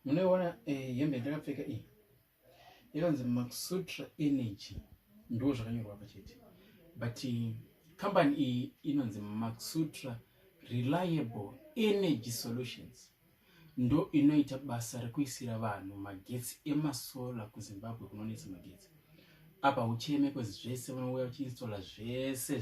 Munoona hembe ndakapfeka iyi yakanzi Maxutra Energy ndo zvakanyorwa pachete, but company iyi inonzi Maxutra Reliable Energy Solutions, ndo inoita basa rekuisira vanhu magetsi emasola kuZimbabwe kunonetsa magetsi. Apa ucheme kwezi zvese vanouya vachiinstola zvese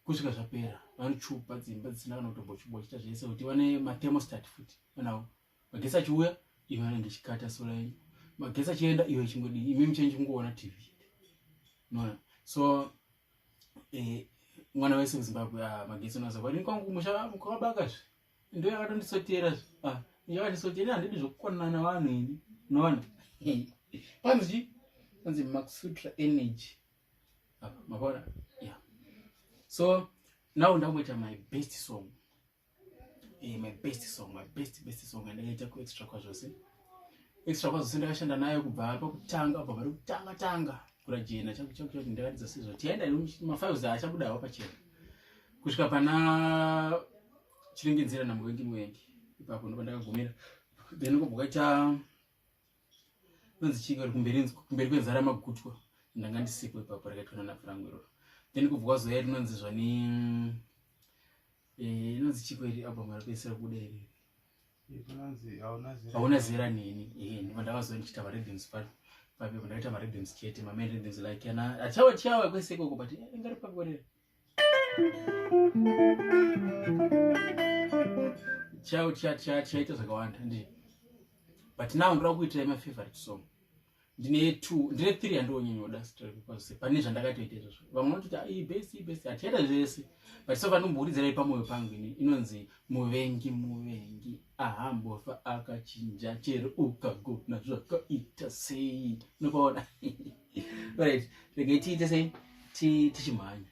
kusvika zvapera. Vanochupa dzimba dzisina kana kutombochupa zvese kuti vane mathermostat futi. Vanawo magetsi achiuya iwe vanenge chikata sola yenyu, magetsi achienda iwe chingodi imi mchenji kungoona TV. No, so mwana wese muZimbabwe magetsi unoza kwani kwangu musha mukabaka zve ndo yakatondisotera zve yakandisotera handidi zvokukwanana navanhu ini unoona. Panzi Maxutra Energy mabona. Yeah, so now ndamboita my best song, my best song andakaita ku extra kwazvose ndakashanda nayo kubva apa kutanga Gurajena chakuti ndakadza sizvo tienda ma5 achabudawo pachena kusvika pana chiringenzira na muvengi ipapo ndo pandakagumira. Then kubvaita nonzi chika kumberi kwenzara magutwa ndanga ndisipo ipapo rakaitwa na Frangwero. Then kubva zoya rinonzi zvani inonzi chiko iri album rapesera kuda iri hauna zera nini ndipo ndakazoya ndichita rhythms papo ndakaita rhythms chete main rhythms like yana achawa kwese koko but ingari pakorera chaita zvakawanda ndi, but now ndira kuita my favorite song. Ndine 3 andonyenyoda story because pane zvandakatoita izvozvo. Vamwe vanoti iyi best achaita zvese, but so vanombouridzira ipamoyo pangu inonzi muvengi ahambofa akachinja chero ukagona zvakaita sei. Unopaona. Right, regai tiite sei tichimhanya.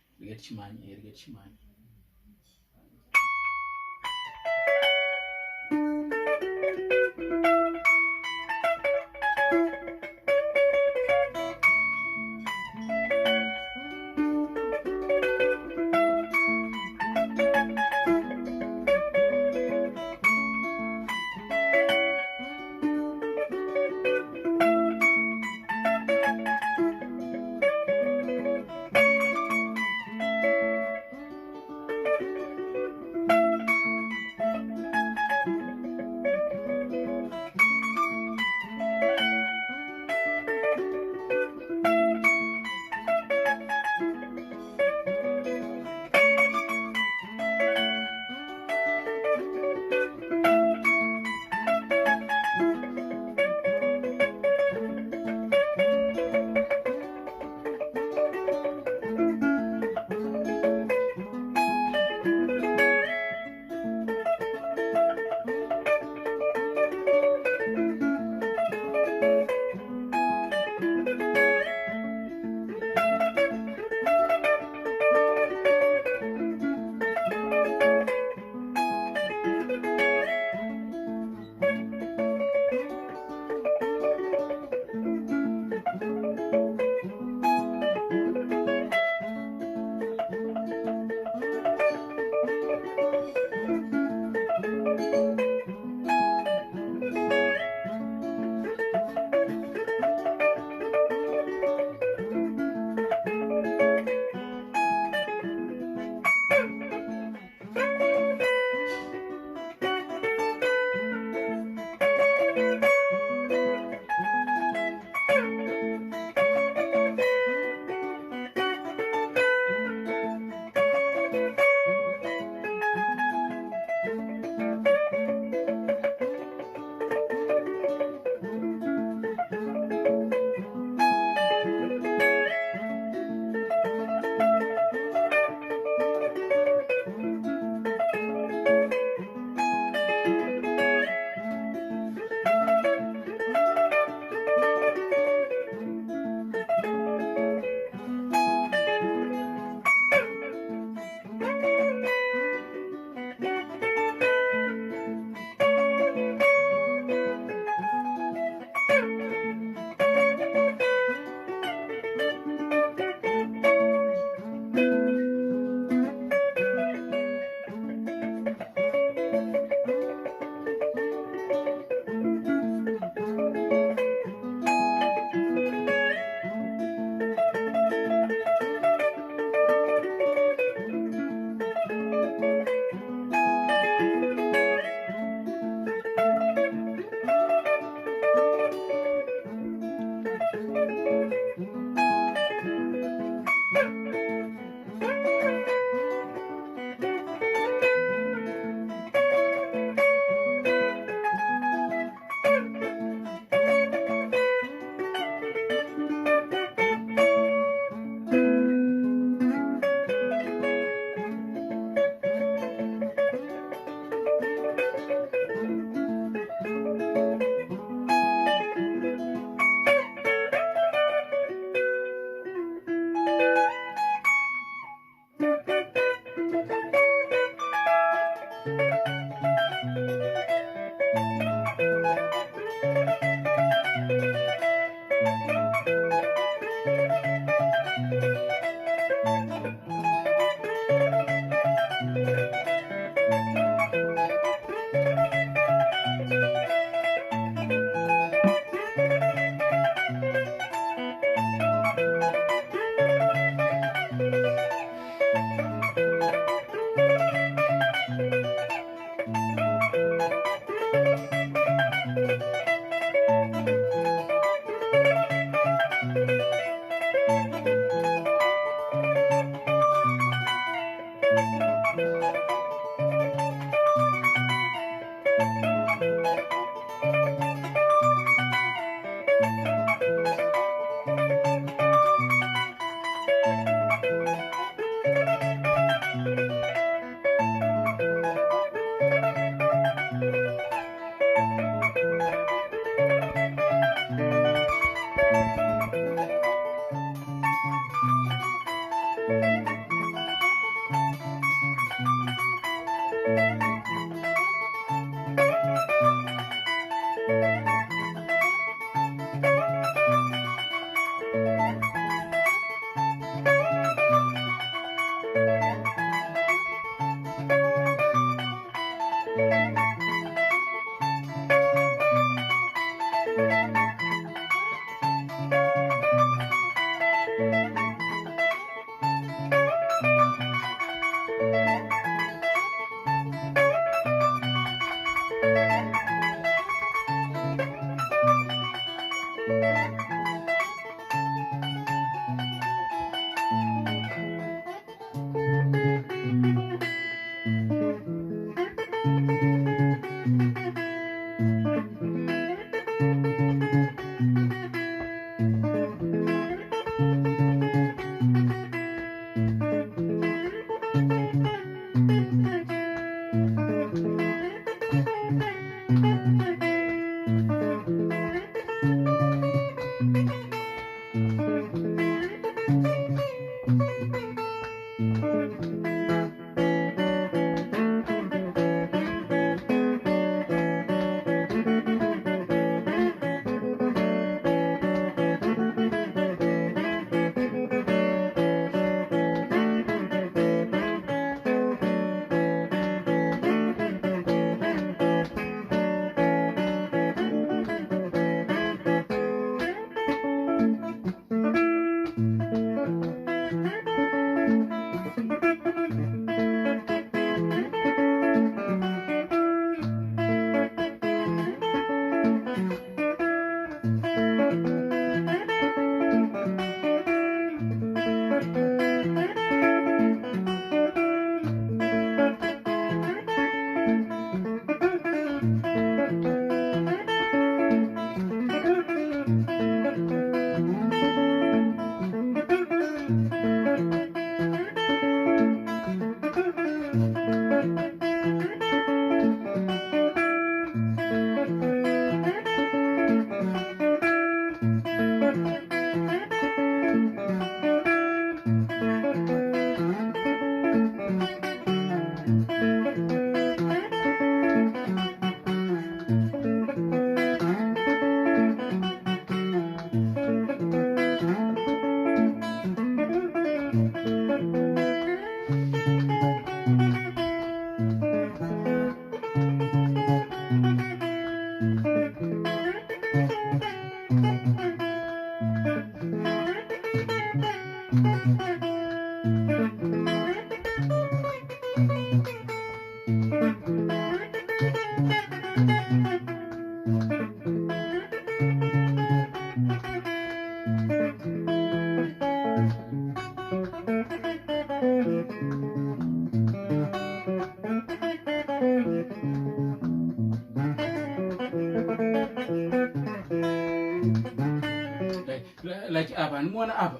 like apa nimuona apa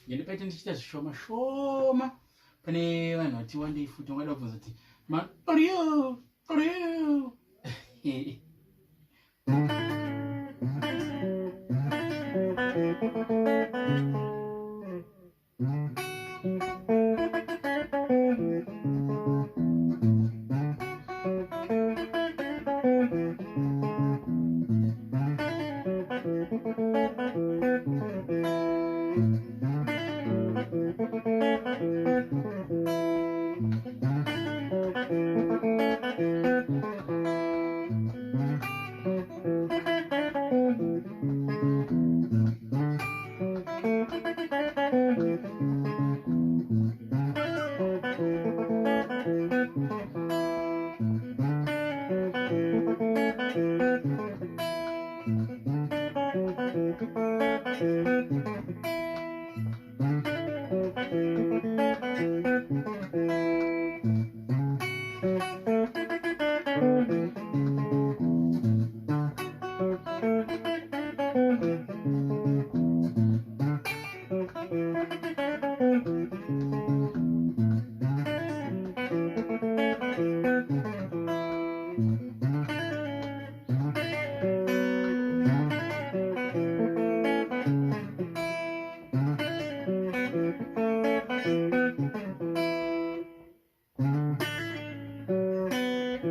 ndinipete ndichita zvishoma shoma pane vanhu vati wandei futi ungada kubvunza kuti oriyo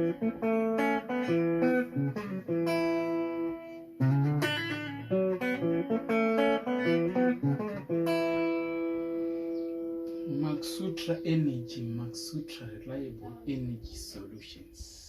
Max Sutra Energy, Max Sutra Reliable Energy Solutions.